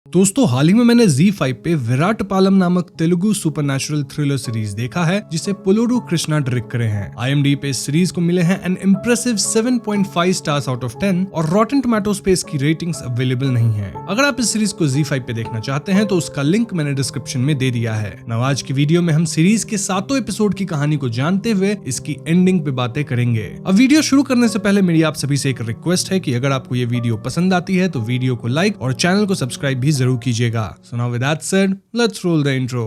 दोस्तों हाल ही में मैंने Z5 पे विराट पालम नामक तेलुगु सुपरनैचुरल थ्रिलर सीरीज देखा है जिसे पुलुरु कृष्णा डायरेक्ट करे हैं। IMDb पे इस सीरीज को मिले हैं N impressive 7.5 stars out of 10 और रॉटेन टोमेटोज पे इसकी रेटिंग्स अवेलेबल नहीं है। अगर आप इस सीरीज को Z5 पे देखना चाहते हैं तो उसका लिंक मैंने डिस्क्रिप्शन में दे दिया है। now आज की वीडियो में हम सीरीज के 7 एपिसोड की कहानी को जानते हुए इसकी एंडिंग पे बातें करेंगे। अब वीडियो शुरू करने से पहले मेरी आप सभी से एक रिक्वेस्ट है कि अगर आपको ये वीडियो पसंद आती है तो वीडियो को लाइक और चैनल को सब्सक्राइब भी जरूर कीजिएगा। So now with that said, let's roll the intro.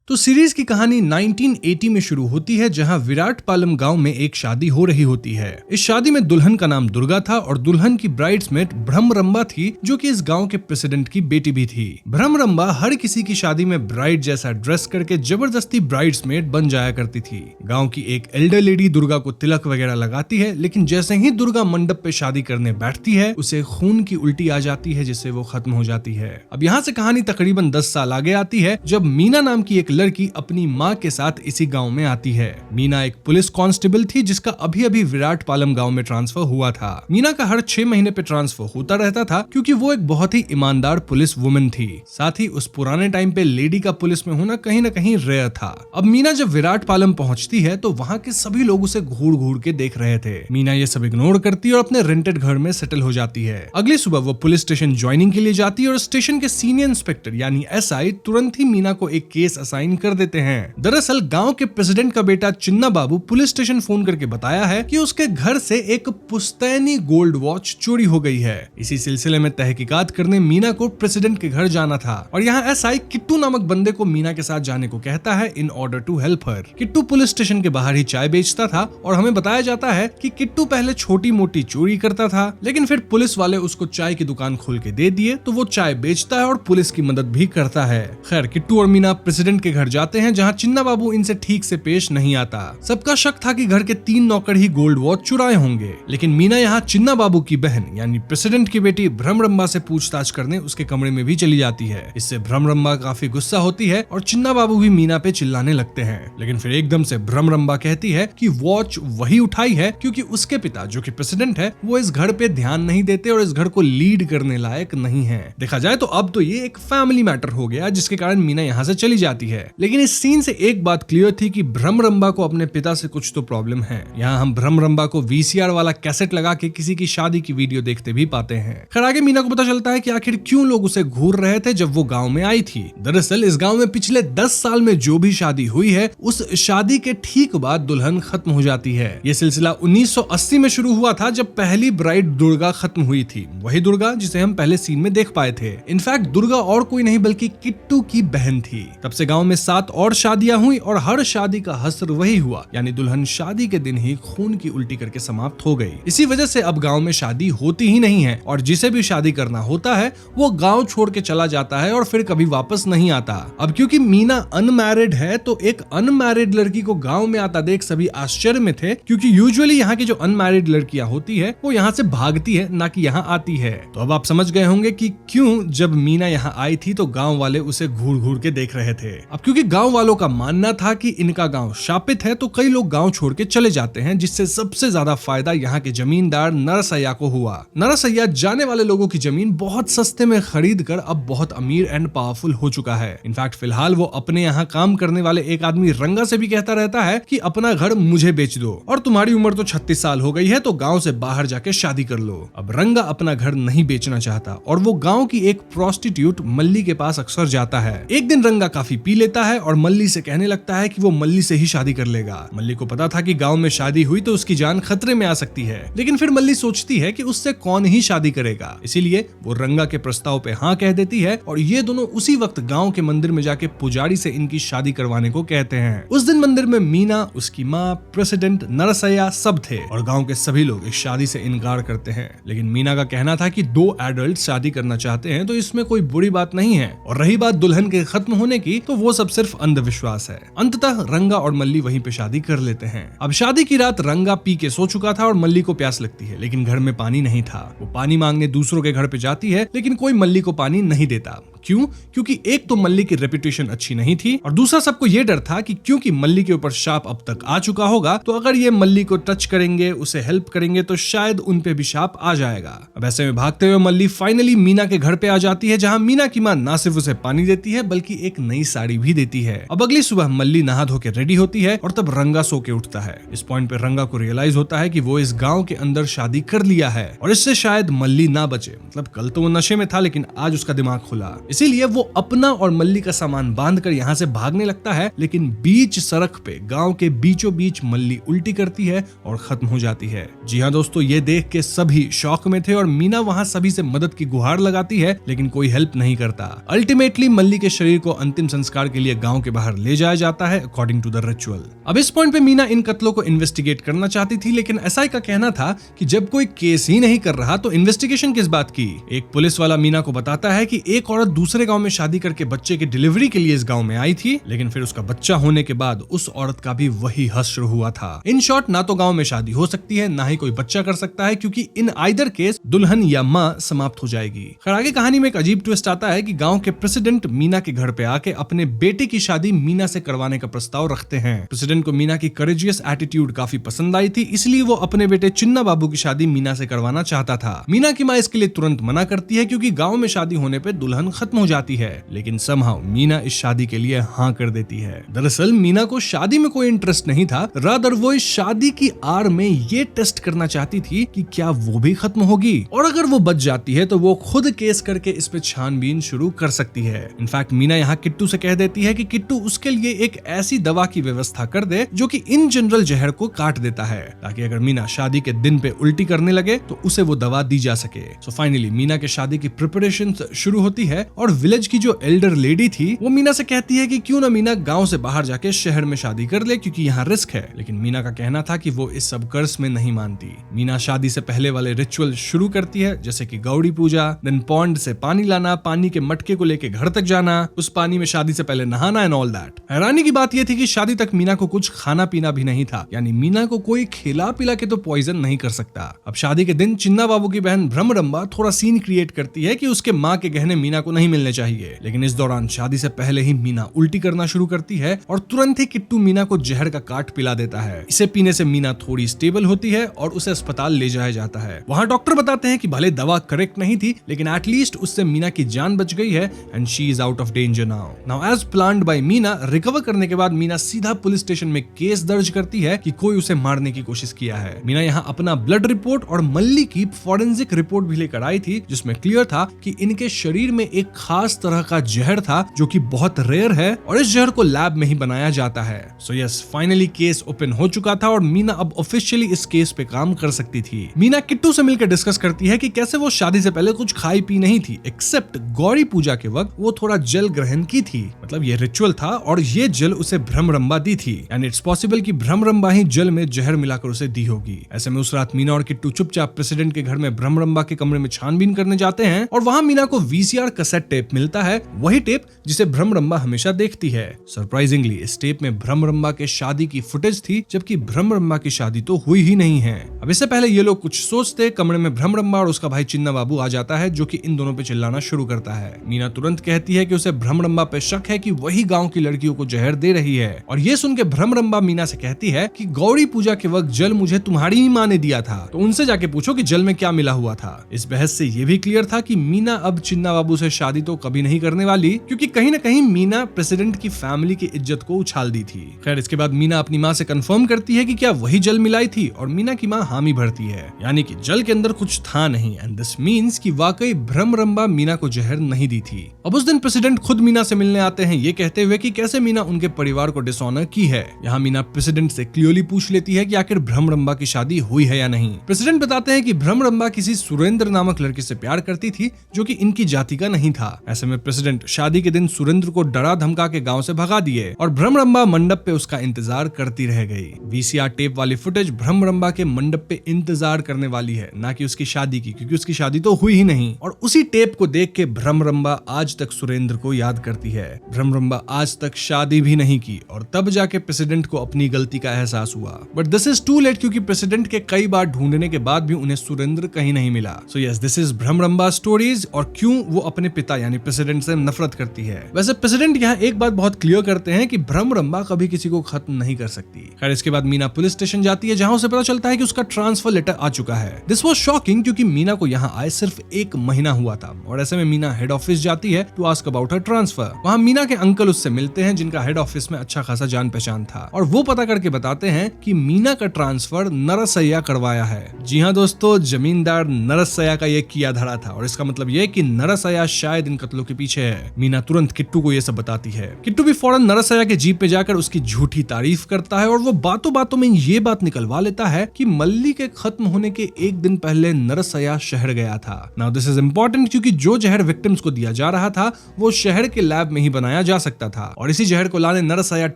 तो सीरीज की कहानी 1980 में शुरू होती है जहां विराट पालम गांव में एक शादी हो रही होती है। इस शादी में दुल्हन का नाम दुर्गा था और दुल्हन की ब्राइड्समेट भ्रमरंबा थी जो कि इस गांव के प्रेसिडेंट की बेटी भी थी। भ्रमरंबा हर किसी की शादी में ब्राइड जैसा ड्रेस करके जबरदस्ती ब्राइड्समेट बन जाया करती थी। गाँव की एक एल्डर लेडी दुर्गा को तिलक वगैरह लगाती है, लेकिन जैसे ही दुर्गा मंडप पे शादी करने बैठती है उसे खून की उल्टी आ जाती है जिससे वो खत्म हो जाती है। अब यहाँ से कहानी तकरीबन 10 साल आगे आती है जब मीना नाम की एक लड़की अपनी माँ के साथ इसी गांव में आती है। मीना एक पुलिस कांस्टेबल थी जिसका अभी अभी विराट पालम गांव में ट्रांसफर हुआ था। मीना का हर 6 महीने पे ट्रांसफर होता रहता था क्योंकि वो एक बहुत ही ईमानदार पुलिस वुमन थी। साथ ही उस पुराने टाइम पे लेडी का पुलिस में होना कहीं न कहीं रेयर था। अब मीना जब विराट पालम पहुंचती है तो वहाँ के सभी लोग उसे घूर घूर के देख रहे थे। मीना ये सब इग्नोर करती और अपने रेंटेड घर में सेटल हो जाती है। अगली सुबह वो पुलिस स्टेशन ज्वाइनिंग के लिए जाती है और स्टेशन के सीनियर इंस्पेक्टर यानी SI तुरंत ही मीना को एक केस असाइन कर देते हैं। दरअसल गांव के प्रेसिडेंट का बेटा चिन्ना बाबू पुलिस स्टेशन फोन करके बताया है कि उसके घर से एक पुश्तैनी गोल्ड वॉच चोरी हो गई है। इसी सिलसिले में तहकीकात करने मीना को प्रेसिडेंट के घर जाना था और यहाँ SI किट्टू नामक बंदे को मीना के साथ जाने को कहता है in order to help her. Kittu police station के बाहर ही चाय बेचता था और हमें बताया जाता है कि किट्टू पहले छोटी मोटी चोरी करता था, लेकिन फिर पुलिस वाले उसको चाय की दुकान खोल के दे दिए तो वो चाय बेचता है और पुलिस की मदद भी करता है। खैर किट्टू और मीना प्रेसिडेंट के घर जाते हैं जहाँ चिन्ना बाबू इनसे ठीक से पेश नहीं आता। सबका शक था कि घर के 3 नौकर ही गोल्ड वॉच चुराए होंगे, लेकिन मीना यहाँ चिन्ना बाबू की बहन यानी प्रेसिडेंट की बेटी भ्रमरंबा से पूछताछ करने उसके कमरे में भी चली जाती है। इससे भ्रमरंबा काफी गुस्सा होती है और चिन्ना बाबू भी मीना पे चिल्लाने लगते हैं, लेकिन फिर एकदम से भ्रमरंबा कहती है कि वॉच वही उठाई है क्योंकि उसके पिता जो कि प्रेसिडेंट है वो इस घर पे ध्यान नहीं देते और इस घर को लीड करने लायक नहीं है। देखा जाए तो अब तो ये एक फैमिली मैटर हो गया जिसके कारण मीना यहाँ से चली जाती है। लेकिन इस सीन से एक बात क्लियर थी कि भ्रमरंबा को अपने पिता से कुछ तो प्रॉब्लम है। यहाँ हम भ्रमरंबा को VCR वाला कैसेट लगा के किसी की शादी की वीडियो देखते भी पाते हैं। खैर आगे मीना को पता चलता है कि आखिर क्यों लोग उसे घूर रहे थे जब वो गांव में आई थी। दरअसल इस गांव में पिछले 10 साल में जो भी शादी हुई है उस शादी के ठीक बाद दुल्हन खत्म हो जाती है। ये सिलसिला 1980 में शुरू हुआ था जब पहली ब्राइड दुर्गा खत्म हुई थी, वही दुर्गा जिसे हम पहले सीन में देख पाए थे। इनफैक्ट दुर्गा और कोई नहीं बल्कि किट्टू की बहन थी। तब से गाँव में 7 और शादियां हुई और हर शादी का हस्र वही हुआ, यानी दुल्हन शादी के दिन ही खून की उल्टी करके समाप्त हो गई। इसी वजह से अब गांव में शादी होती ही नहीं है और जिसे भी शादी करना होता है वो गांव छोड़ के चला जाता है और फिर कभी वापस नहीं आता। अब क्योंकि मीना अनमैरिड है तो एक अनमैरिड लड़की को गांव में आता देख सभी आश्चर्य में थे, क्योंकि यूजुअली यहाँ की जो अनमैरिड लड़कियां होती है वो यहाँ से भागती है ना कि यहाँ आती है। तो अब आप समझ गए होंगे कि क्यों जब मीना यहाँ आई थी तो गाँव वाले उसे घूर घूर के देख रहे थे। अब क्योंकि गाँव वालों का मानना था कि इनका गांव शापित है तो कई लोग गांव छोड़ के चले जाते हैं, जिससे सबसे ज्यादा फायदा यहाँ के जमींदार नरसैया को हुआ। नरसैया जाने वाले लोगों की जमीन बहुत सस्ते में खरीद कर अब बहुत अमीर एंड पावरफुल हो चुका है। इनफैक्ट फिलहाल वो अपने यहाँ काम करने वाले एक आदमी रंगा से भी कहता रहता है कि अपना घर मुझे बेच दो और तुम्हारी उम्र तो 36 साल हो गई है तो गाँव से बाहर जाके शादी कर लो। अब रंगा अपना घर नहीं बेचना चाहता और वो गाँव की एक प्रोस्टिट्यूट मल्ली के पास अक्सर जाता है। एक दिन रंगा काफी पी लेता है और मल्ली से कहने लगता है कि वो मल्ली से ही शादी कर लेगा। मल्ली को पता था कि गांव में शादी हुई तो उसकी जान खतरे में आ सकती है, लेकिन फिर मल्ली सोचती है कि उससे कौन ही शादी करेगा, इसीलिए वो रंगा के प्रस्ताव पे हाँ कह देती है और ये दोनों उसी वक्त गांव के मंदिर में जाके पुजारी से इनकी शादी करवाने को कहते हैं। उस दिन मंदिर में मीना, उसकी माँ, प्रेसिडेंट, नरसैया सब थे और गाँव के सभी लोग इस शादी से इनकार करते हैं। लेकिन मीना का कहना था कि 2 एडल्ट शादी करना चाहते हैं तो इसमें कोई बुरी बात नहीं है, और रही बात दुल्हन के खत्म होने की तो वो सब सिर्फ अंधविश्वास है। अंततः रंगा और मल्ली वहीं पे शादी कर लेते हैं। अब शादी की रात रंगा पी के सो चुका था और मल्ली को प्यास लगती है, लेकिन घर में पानी नहीं था। वो पानी मांगने दूसरों के घर पे जाती है, लेकिन कोई मल्ली को पानी नहीं देता। क्यों? क्योंकि एक तो मल्ली की रेपुटेशन अच्छी नहीं थी और दूसरा सबको ये डर था कि क्योंकि मल्ली के ऊपर शाप अब तक आ चुका होगा तो अगर ये मल्ली को टच करेंगे, उसे हेल्प करेंगे तो शायद उन पे भी शाप आ जाएगा। अब ऐसे में भागते हुए मल्ली फाइनली मीना के घर पे आ जाती है, जहां मीना की मां ना सिर्फ उसे पानी देती है बल्कि एक नई साड़ी भी देती है। अब अगली सुबह मल्ली नहा धो के रेडी होती है और तब रंगा सो के उठता है। इस पॉइंट पे रंगा को रियलाइज होता है कि वो इस गांव के अंदर शादी कर लिया है और इससे शायद मल्ली ना बचे। मतलब कल तो वो नशे में था लेकिन आज उसका दिमाग खुला, इसीलिए वो अपना और मल्ली का सामान बांध कर यहाँ से भागने लगता है। लेकिन बीच सड़क पे गांव के बीचों बीच मल्ली उल्टी करती है और खत्म हो जाती है। जी हाँ दोस्तों, ये देख के सभी शॉक में थे और मीना वहाँ सभी से मदद की गुहार लगाती है लेकिन कोई हेल्प नहीं करता। अल्टीमेटली मल्ली के शरीर को अंतिम संस्कार के लिए गांव के बाहर ले जाया जाता है अकॉर्डिंग टू द रिचुअल। अब इस पॉइंट पे मीना इन कत्लों को इन्वेस्टिगेट करना चाहती थी लेकिन एसआई का कहना था कि जब कोई केस ही नहीं कर रहा तो इन्वेस्टिगेशन किस बात की। एक पुलिस वाला मीना को बताता है कि एक औरत दूसरे गांव में शादी करके बच्चे की डिलीवरी के लिए इस गांव में आई थी, लेकिन फिर उसका बच्चा होने के बाद उस औरत का भी वही हश्र हुआ था। इन शॉर्ट, ना तो गांव में शादी हो सकती है ना ही कोई बच्चा कर सकता है, क्योंकि इन आइदर केस दुल्हन या माँ समाप्त हो जाएगी। खैर आगे कहानी में एक अजीब ट्विस्ट आता है कि गांव के प्रेसिडेंट मीना के घर पे आके अपने बेटे की शादी मीना से करवाने का प्रस्ताव रखते हैं। प्रेसिडेंट को मीना की करेजियस एटीट्यूड काफी पसंद आई थी, इसलिए वो अपने बेटे चिन्ना बाबू की शादी मीना से करवाना चाहता था। मीना की माँ इसके लिए तुरंत मना करती है क्योंकि गांव में शादी होने पे दुल्हन खत्म हो जाती है, लेकिन समहाउ मीना इस शादी के लिए हाँ कर देती है। दरअसल मीना को शादी में कोई इंटरेस्ट नहीं था, रादर वो इस शादी की आड़ में ये टेस्ट करना चाहती थी कि क्या वो भी खत्म होगी और अगर वो बच जाती है तो वो खुद केस करके इस पे छानबीन शुरू कर सकती है। इनफैक्ट मीना यहाँ किट्टू से कह देती है कि किट्टू उसके लिए एक ऐसी दवा की व्यवस्था कर दे जो कि इन जनरल जहर को काट देता है, ताकि अगर मीना शादी के दिन पे उल्टी करने लगे तो उसे वो दवा दी जा सके। सो फाइनली मीना के शादी की प्रिपरेशन शुरू होती है और विलेज की जो एल्डर लेडी थी वो मीना से कहती है कि क्यों ना मीना गांव से बाहर जाके शहर में शादी कर ले क्योंकि यहाँ रिस्क है, लेकिन मीना का कहना था कि वो इस सब कर्ज में नहीं मानती। मीना शादी से पहले वाले रिचुअल शुरू करती है, जैसे कि गौड़ी पूजा, देन पॉन्ड से पानी लाना, पानी के मटके को लेके घर तक जाना, उस पानी में शादी से पहले नहाना एंड ऑल दैट। हैरानी की बात यह थी कि शादी तक मीना को कुछ खाना पीना भी नहीं था, यानी मीना को कोई खिला पिला के तो पॉइजन नहीं कर सकता। अब शादी के दिन चिन्ना बाबू की बहन भ्रमरंबा थोड़ा सीन क्रिएट करती है कि उसके माँ के गहने मीना को नहीं मिलने चाहिए, लेकिन इस दौरान शादी से पहले ही मीना उल्टी करना शुरू करती है और तुरंत ही किट्टू मीना को जहर का काट पिला देता है। इसे पीने से मीना थोड़ी स्टेबल होती है और उसे अस्पताल ले जाया जाता है। वहाँ डॉक्टर बताते हैं कि भले दवा करेक्ट नहीं थी लेकिन एटलीस्ट उससे मीना की जान बच गई है and she is out of danger now. Now as planned by Meena, recover करने के बाद मीना सीधा पुलिस स्टेशन में केस दर्ज करती है कि कोई उसे मारने की कोशिश किया है। मीना यहाँ अपना ब्लड रिपोर्ट और मल्ली की फॉरेंसिक रिपोर्ट भी लेकर आई थी, जिसमें क्लियर था कि इनके शरीर में एक खास तरह का जहर था जो कि बहुत रेयर है और इस जहर को लैब में ही बनाया जाता है। So yes, finally case open हो चुका था और मीना अब ऑफिशियली इस केस पे काम कर सकती थी। मीना किट्टू से मिलकर डिस्कस करती है कि कैसे वो शादी से पहले कुछ खाई पी नहीं थी, एक्सेप्ट गौरी पूजा के वक्त वो थोड़ा जल ग्रहण की थी। मतलब ये रिचुअल था और ये जल उसे भ्रमरंबा दी थी एंड इट्स पॉसिबल कि भ्रमरंबा ही जल में जहर मिलाकर उसे दी होगी। ऐसे में उस रात मीना और किट्टू चुपचाप प्रेसिडेंट के घर में भ्रमरंबा के कमरे में छानबीन करने जाते हैं और वहां मीना को वीसीआर कैसेट टेप मिलता है, वही टेप जिसे भ्रमरंबा हमेशा देखती है। सरप्राइजिंगली इस टेप में भ्रमरंबा के शादी की फुटेज थी, जबकि भ्रमरंबा की शादी तो हुई ही नहीं है। अब इससे पहले ये लोग कुछ सोचते, कमरे में भ्रमरंबा और उसका भाई चिन्ना बाबू आ जाता है जो कि इन दोनों पे चिल्लाना शुरू करता है। मीना तुरंत कहती है कि उसे भ्रमरंबा पे शक है कि वही गांव की लड़कियों को जहर दे रही है और ये सुन के भ्रमरंबा मीना से कहती है कि गौरी पूजा के वक्त जल मुझे तुम्हारी ही माँ ने दिया था, तो उनसे जाके पूछो कि जल में क्या मिला हुआ था। इस बहस से ये भी क्लियर था कि मीना अब चिन्ना बाबू से शादी तो कभी नहीं करने वाली, क्योंकि कहीं ना कहीं मीना प्रेसिडेंट की फैमिली की इज्जत को उछाल दी थी। खैर इसके बाद मीना अपनी माँ से कंफर्म करती है कि क्या वही जल मिलाई थी और मीना की माँ हामी भरती है, यानी कि जल के अंदर कुछ था नहीं एंड दिस मींस कि वाकई भ्रमरंबा मीना को जहर नहीं दी थी। अब उस दिन प्रेसिडेंट खुद मीना से मिलने आते हैं, ये कहते हुए कि कैसे मीना उनके परिवार को डिसऑनर की है। यहाँ मीना प्रेसिडेंट से क्लियरली पूछ लेती है कि आखिर भ्रमरंबा की शादी हुई है या नहीं। प्रेसिडेंट बताते हैं कि भ्रमरंबा किसी सुरेंद्र नामक लड़के से प्यार करती थी जो कि इनकी जाति का नहीं था। ऐसे में प्रेसिडेंट शादी के दिन सुरेंद्र को डरा धमका के गांव से भगा दिए और भ्रमरंबा मंडप पे उसका इंतजार करती रह गई। वीसीआर टेप वाली फुटेज भ्रमरंबा के मंडप पे इंतजार करने वाली है, ना कि उसकी शादी की, क्योंकि उसकी शादी तो हुई ही नहीं। और उसी टेप को देख के भ्रमरंबा आज तक सुरेंद्र को याद करती है। भ्रमरंबा आज तक शादी भी नहीं की और तब जाके प्रेसिडेंट को अपनी गलती का एहसास हुआ। But this is too late, क्योंकि प्रेसिडेंट के कई बार ढूंढने के बाद भी उन्हें सुरेंद्र कहीं नहीं मिला। So yes, this is Bhramaramba stories और क्यों वो अपने पिता नेता यानी प्रेसिडेंट से नफरत करती है। वैसे प्रेसिडेंट यहाँ एक बात बहुत क्लियर करते हैं कि भ्रमरंबा कभी किसी को खत्म नहीं कर सकती। खैर इसके बाद मीना पुलिस स्टेशन जाती है जहाँ उसे पता चलता है कि उसका ट्रांसफर लेटर आ चुका है। दिस वाज शॉकिंग क्योंकि मीना को यहाँ आए सिर्फ 1 महीना हुआ था और ऐसे में मीना हेड ऑफिस जाती है to ask about her transfer. वहाँ मीना के अंकल उससे मिलते हैं जिनका हेड ऑफिस में अच्छा खासा जान पहचान था और वो पता करके बताते हैं कि मीना का ट्रांसफर नरसैया करवाया है। जी हाँ दोस्तों, जमींदार नरसैया का ये किया धरा था और इसका मतलब ये कि नरसैया शायद इन कत्लों के पीछे है। मीना तुरंत किट्टू को ये सब बताती है। किट्टू भी फौरन नरसैया के जीप पे जाकर उसकी झूठी तारीफ करता है और वो बातों बातों में ये बात निकलवा लेता है कि मल्ली के खत्म होने के 1 दिन पहले नरसैया शहर गया था। नाउ दिस इज इंपॉर्टेंट क्योंकि जो जहर विक्टिम्स को दिया जा रहा था वो शहर के लैब में ही बनाया जा सकता था और इसी जहर को लाने नरसैया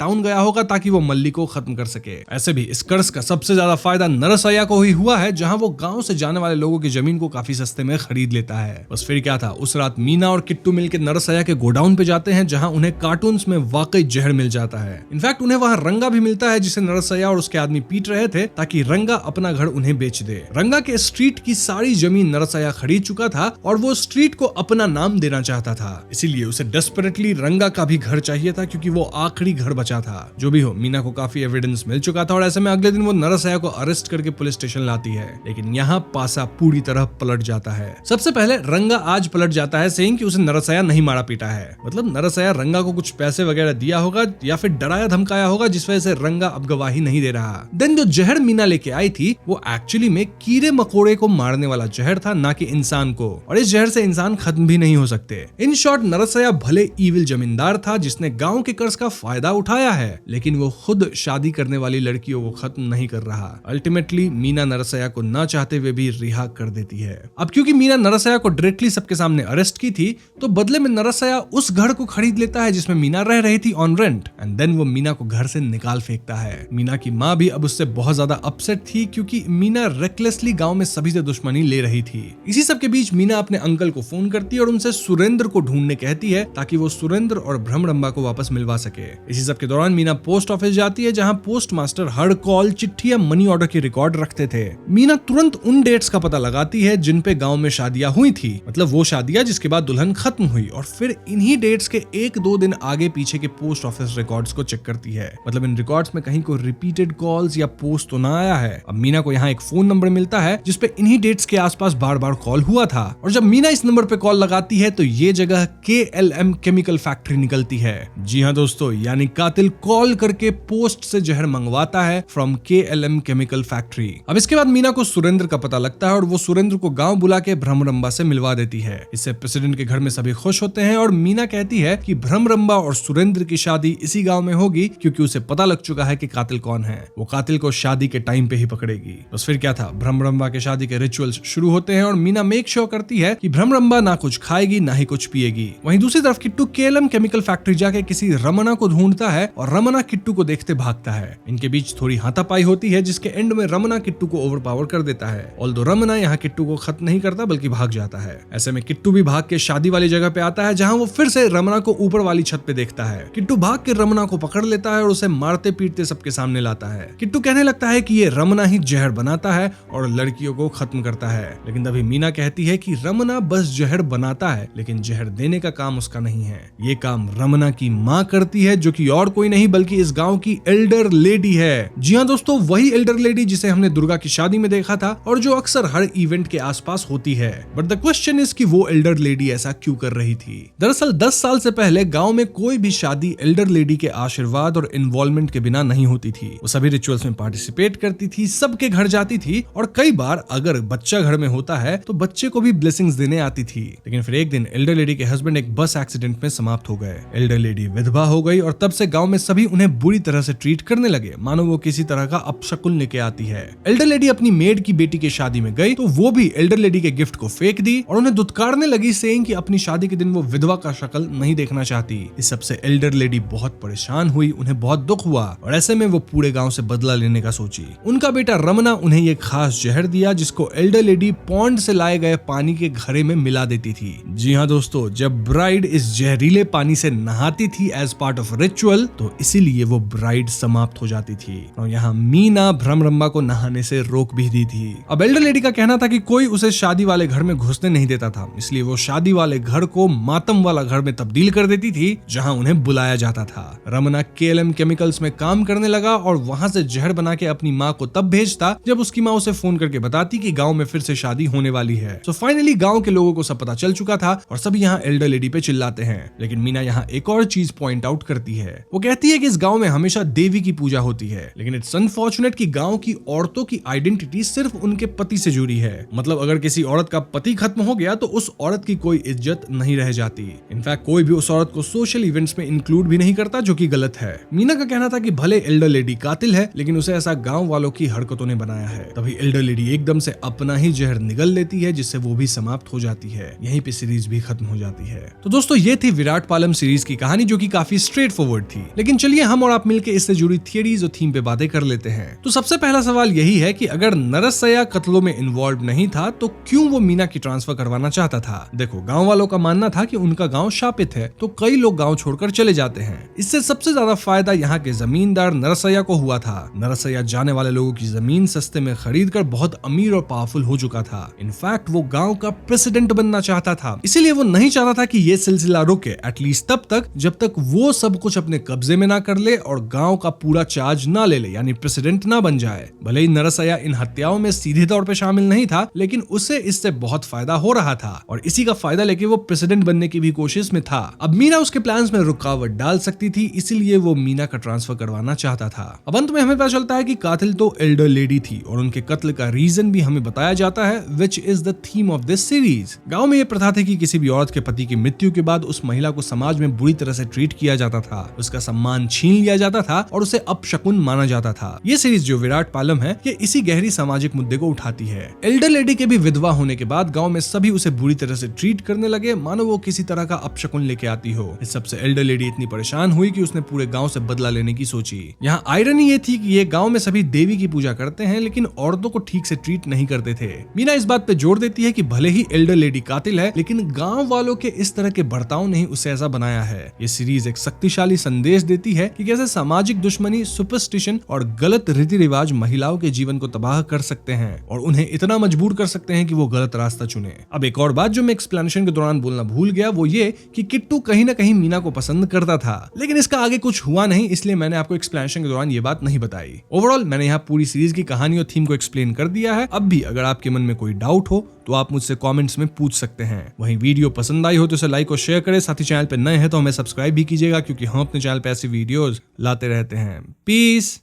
टाउन गया होगा ताकि वो मल्ली को खत्म कर सके। ऐसे भी इस कर्ज का सबसे ज्यादा फायदा नरसैया को ही हुआ है जहां वो गांव से जाने वाले लोगों की जमीन को काफी सस्ते में खरीद लेता है। बस फिर क्या था, उस रात मीना और किट्टू मिलकर नरसैया के गोडाउन पे जाते हैं जहां उन्हें कार्टून्स में वाकई जहर मिल जाता है। इनफैक्ट उन्हें वहां रंगा भी मिलता है जिसे नरसैया और उसके आदमी पीट रहे थे ताकि रंगा अपना घर उन्हें बेच दे। रंगा के स्ट्रीट की सारी जमीन नरसैया खरीद चुका था और वो स्ट्रीट को अपना नाम देना चाहता था, इसीलिए उसे डेस्परेटली रंगा का भी घर चाहिए था क्योंकि वो आखिरी घर बचा था। जो भी हो, मीना को काफी एविडेंस मिल चुका था और ऐसे में अगले दिन वो नरसैया को अरेस्ट करके पुलिस स्टेशन लाती है। लेकिन यहाँ पासा पूरी तरह पलट जाता है। सबसे पहले रंगा आज पलट जाता है सेइंग कि उसे नरसैया नहीं मारा पीटा है। मतलब नरसैया रंगा को कुछ पैसे वगैरह दिया होगा या फिर डराया धमकाया होगा जिस वजह से रंगा अब गवाही नहीं दे रहा। देन जो जहर मीना लेके आई थी वो एक्चुअली में कीड़े मकोड़े को मारने वाला जहर था, ना कि इंसान को, और इस जहर से इंसान खत्म भी नहीं हो सकते। इन शॉर्ट नरसैया भले ईविल जमींदार था जिसने गांव के कर्ज का फायदा उठाया है, लेकिन वो खुद शादी करने वाली लड़कियों को खत्म नहीं कर रहा। अल्टीमेटली मीना नरसैया को ना चाहते हुए भी रिहा कर देती है। अब क्योंकि मीना नरसैया को डायरेक्टली सबके सामने अरेस्ट की थी तो बदले में नरसैया उस घर को खरीद लेता है जिसमें मीना रह रही थी ऑन रेंट एंड देन वो मीना को घर से निकाल फेंकता है। मीना की माँ भी अब उससे बहुत ज्यादा अपसेट थी क्योंकि मीना रेकलेसली गांव में सभी से दुश्मनी ले रही थी। इसी सब के बीच मीना अपने अंकल को फोन करती है और उनसे सुरेंद्र को ढूंढने कहती है ताकि वो सुरेंद्र और भ्रमरंबा को वापस मिलवा सके। इसी सब के दौरान मीना पोस्ट ऑफिस जाती है जहां पोस्ट मास्टर हर कॉल, चिट्ठी या मनी ऑर्डर की रिकॉर्ड रखते थे। मीना तुरंत उन डेट्स का पता लगाती है जिन पे गांव में शादियां हुई थी, मतलब वो शादियां जिसके बाद दुल्हन खत्म हुई, और फिर इन्हीं डेट्स के 1-2 दिन आगे पीछे के पोस्ट ऑफिस रिकॉर्ड्स को चेक करती है। मतलब इन रिकॉर्ड्स में कहीं कोई रिपीटेड कॉल्स या पोस्ट तो ना आया है। अब मीना को यहाँ एक फोन नंबर मिलता है जिसपे इन्हीं डेट्स के आसपास बार बार कॉल हुआ था और जब मीना इस नंबर पे कॉल लगाती है तो ये जगह KLM केमिकल फैक्ट्री निकलती है। जी हाँ दोस्तों, यानी कातिल कॉल करके पोस्ट से जहर मंगवाता है फ्रॉम KLM केमिकल फैक्ट्री। अब इसके बाद मीना को सुरेंद्र का पता लगता है और वो सुरेंद्र को गांव बुला के भ्रमरंबा से मिलवा देती है। इससे प्रेसिडेंट के घर में सभी खुश होते हैं और मीना कहती है कि भ्रमरंबा और सुरेंद्र की शादी इसी गांव में होगी क्योंकि उसे पता लग चुका है कि कातिल कौन है। वो कातिल को शादी के टाइम पे ही पकड़ेगी। बस फिर क्या था, भ्रमरंबा के शादी के रिचुअल्स शुरू होते हैं और मीना मेक श्योर करती है कि भ्रमरंबा ना कुछ खाएगी ना ही कुछ पिएगी। वहीं दूसरी तरफ किट्टू KLM केमिकल फैक्ट्री जाके किसी रमना को ढूंढता है और रमना किट्टू को देखते भागता है। इनके बीच थोड़ी हाथापाई होती है जिसके एंड में रमना किट्टू को ओवरपावर कर देता है। ऑल्दो रमना यहाँ किट्टू को खत्म नहीं करता बल्कि भाग जाता है। ऐसे में किट्टू भी भाग के शादी वाली जगह पे आता है जहाँ वो फिर से रमना को ऊपर वाली छत पे देखता है। किट्टू भाग के रमना को पकड़ लेता है और उसे मारते पीटते सबके सामने लाता है। किट्टू कहने लगता है कि ये रमना ही जहर बनाता है और लड़कियों को खत्म करता है, लेकिन तभी मीना कहती है कि रमना बस जहर बनाता है लेकिन जहर देने का काम उसका नहीं है। ये काम रमना की माँ करती है जो कि और कोई नहीं बल्कि इस गांव की एल्डर लेडी है। जी हाँ दोस्तों, वही एल्डर लेडी जिसे हमने दुर्गा की शादी में देखा था और जो अक्सर हर इवेंट के आसपास होती है। बट द क्वेश्चन इज कि वो एल्डर लेडी ऐसा क्यों कर रही थी। दरअसल 10 साल से पहले गांव में कोई भी शादी एल्डर लेडी के आशीर्वाद और इन्वॉल्वमेंट के बिना नहीं होती थी। वो सभी रिचुअल्स में पार्टिसिपेट करती थी, सबके घर जाती थी और कई बार अगर बच्चा घर में होता है तो बच्चे को भी ब्लेसिंग्स देने आती थी। लेकिन फिर एक दिन एल्डर लेडी के हस्बैंड एक बस एक्सीडेंट में समाप्त हो गए। एल्डर लेडी विधवा हो गई और तब से गांव में सभी उन्हें बुरी तरह से ट्रीट करने लगे, मानो वो किसी तरह का अपशकुन लेके आती है। एल्डर लेडी अपनी मेड की बेटी की शादी में गई तो वो भी एल्डर लेडी के गिफ्ट को फेंक दी और उन्हें दुत्कारने लगी, सेइंग कि अपनी शादी के दिन वो विधवा का शक्ल नहीं देखना चाहती। इस सबसे एल्डर लेडी बहुत परेशान हुई, उन्हें बहुत दुख हुआ और ऐसे में वो पूरे गांव से बदला लेने का सोची। उनका बेटा रमना उन्हें ये खास जहर दिया जिसको एल्डर लेडी पॉन्ड से लाए गए पानी के घड़े में मिला देती थी। जी हाँ दोस्तों, जब ब्राइड इस जहरीले पानी से नहाती थी एज पार्ट ऑफ रिचुअल तो इसीलिए वो ब्राइड समाप्त हो जाती थी और यहाँ मीना भ्रमरंबा को नहाने से रोक भी दी थी। अब एल्डर लेडी का कहना था कि कोई उसे शादी वाले घर में घुसने नहीं देता था, इसलिए वो शादी वाले घर को मातम वाला घर में तब्दील कर देती थी जहां उन्हें बुलाया जाता था। रमना KLM केमिकल्स में काम करने लगा और वहां से जहर बना के अपनी माँ को तब भेजता जब उसकी माँ उसे फोन करके बताती कि गांव में फिर से शादी होने वाली है। सो फाइनली गांव के लोगों को सब पता चल चुका था और सभी यहाँ एल्डर लेडी पे चिल्लाते हैं। लेकिन मीना यहाँ एक और चीज पॉइंट आउट करती है। वो कहती है कि इस गांव में हमेशा देवी की पूजा होती है, लेकिन इट्स अनफॉर्चुनेट कि गांव की औरतों की आइडेंटिटी सिर्फ उनके पति से जुड़ी है। मतलब अगर किसी औरत का पति खत्म हो गया तो उस औरत की कोई इज्जत नहीं रह जाती। इनफैक्ट कोई भी उस औरत को सोशल इवेंट्स में इंक्लूड भी नहीं करता, जो कि गलत है। मीना का कहना था कि भले एल्डर लेडी कातिल है, लेकिन उसे ऐसा गांव वालों की हरकतों ने बनाया है। तभी एल्डर लेडी एकदम से अपना ही जहर निगल लेती है, जिससे वो भी समाप्त हो जाती है। यहीं पे सीरीज भी खत्म हो जाती है। तो दोस्तों ये थी विराट पालम सीरीज की कहानी, जो कि काफी स्ट्रेट फॉरवर्ड थी। लेकिन चलिए हम और आप मिलकर इससे जुड़ी थियरीज और थीम पे बातें कर लेते हैं। तो सबसे पहला सवाल यही है कि अगर नरसैया कत्लों में इन्वॉल्व नहीं था तो क्यों वो मीना की ट्रांसफर करवाना चाहता था? देखो, गांव वालों का मानना था कि उनका गांव शापित है, तो कई लोग गांव छोड़कर चले जाते हैं। इससे सबसे ज्यादा फायदा यहाँ के जमींदार नरसैया को हुआ था। नरसैया जाने वाले लोगों की जमीन सस्ते में खरीद कर बहुत अमीर और पावरफुल हो चुका था। इनफैक्ट वो गांव का प्रेसिडेंट बनना चाहता था। इसीलिए वो नहीं चाहता था कि ये सिलसिला रुके, एटलीस्ट तब तक जब तक वो सब कुछ अपने कब्जे में ना कर ले और गांव का पूरा चार्ज ना ले यानी प्रेसिडेंट ना बन जाए। भले ही नरसैया इन हत्याओं में सीधे तौर पे शामिल नहीं था, लेकिन उसे इससे बहुत फायदा हो रहा था और इसी का फायदा लेके वो प्रेसिडेंट बनने की भी कोशिश में था। अब मीना उसके प्लान्स में रुकावट डाल सकती थी, इसीलिए वो मीना का ट्रांसफर करवाना चाहता था। अब अंत में हमें पता चलता है कि कातिल तो एल्डर लेडी थी और उनके कत्ल का रीजन भी हमें बताया जाता है, which is the theme of this series. गांव में ये प्रथा थी कि किसी भी औरत के पति की मृत्यु के बाद उस महिला को समाज में बुरी तरह से ट्रीट किया जाता था, उसका सम्मान छीन लिया जाता था और उसे अपशकुन माना जाता था। ये सीरीज जो विराट पालम है, ये इसी गहरी सामाजिक मुद्दे को उठाती है। एल्डर लेडी के भी विधवा होने के बाद गांव में सभी उसे बुरी तरह से ट्रीट करने लगे, मानो वो किसी तरह का अपशकुन लेके आती हो। इस सबसे एल्डर लेडी इतनी परेशान हुई कि उसने पूरे गांव से बदला लेने की सोची। यहाँ आयरनी ये थी कि ये गांव में सभी देवी की पूजा करते हैं, लेकिन औरतों को ठीक से ट्रीट नहीं करते थे। मीना इस बात पे जोर देती है कि भले ही एल्डर लेडी कातिल है, लेकिन गांव वालों के इस तरह के बर्ताव ने ही उसे ऐसा बनाया है। ये सीरीज एक शक्तिशाली संदेश देती है कि कैसे सामाजिक दुश्मनी, सुपरस्टिशन और गलत रीति रिवाज महिलाओं के जीवन को तबाह कर सकते हैं और उन्हें इतना मजबूर कर सकते हैं कि वो गलत रास्ता चुने। अब एक और बात जो मैं एक्सप्लेनेशन के दौरान बोलना भूल गया, वो ये कि किट्टू कहीं ना कहीं मीना को पसंद करता था, लेकिन इसका आगे कुछ हुआ नहीं, इसलिए मैंने आपको एक्सप्लेनेशन के दौरान ये बात नहीं बताई। ओवरऑल मैंने यहाँ पूरी सीरीज की कहानी और थीम को एक्सप्लेन कर दिया है। अब भी अगर आपके मन में कोई डाउट हो तो आप मुझसे कमेंट्स में पूछ सकते हैं। वहीं वीडियो पसंद आई हो तो इसे लाइक और शेयर करें। साथ ही चैनल पे नए हैं तो हमें सब्सक्राइब भी कीजिएगा, क्योंकि हम अपने चैनल पे ऐसी वीडियोस लाते रहते हैं। पीस।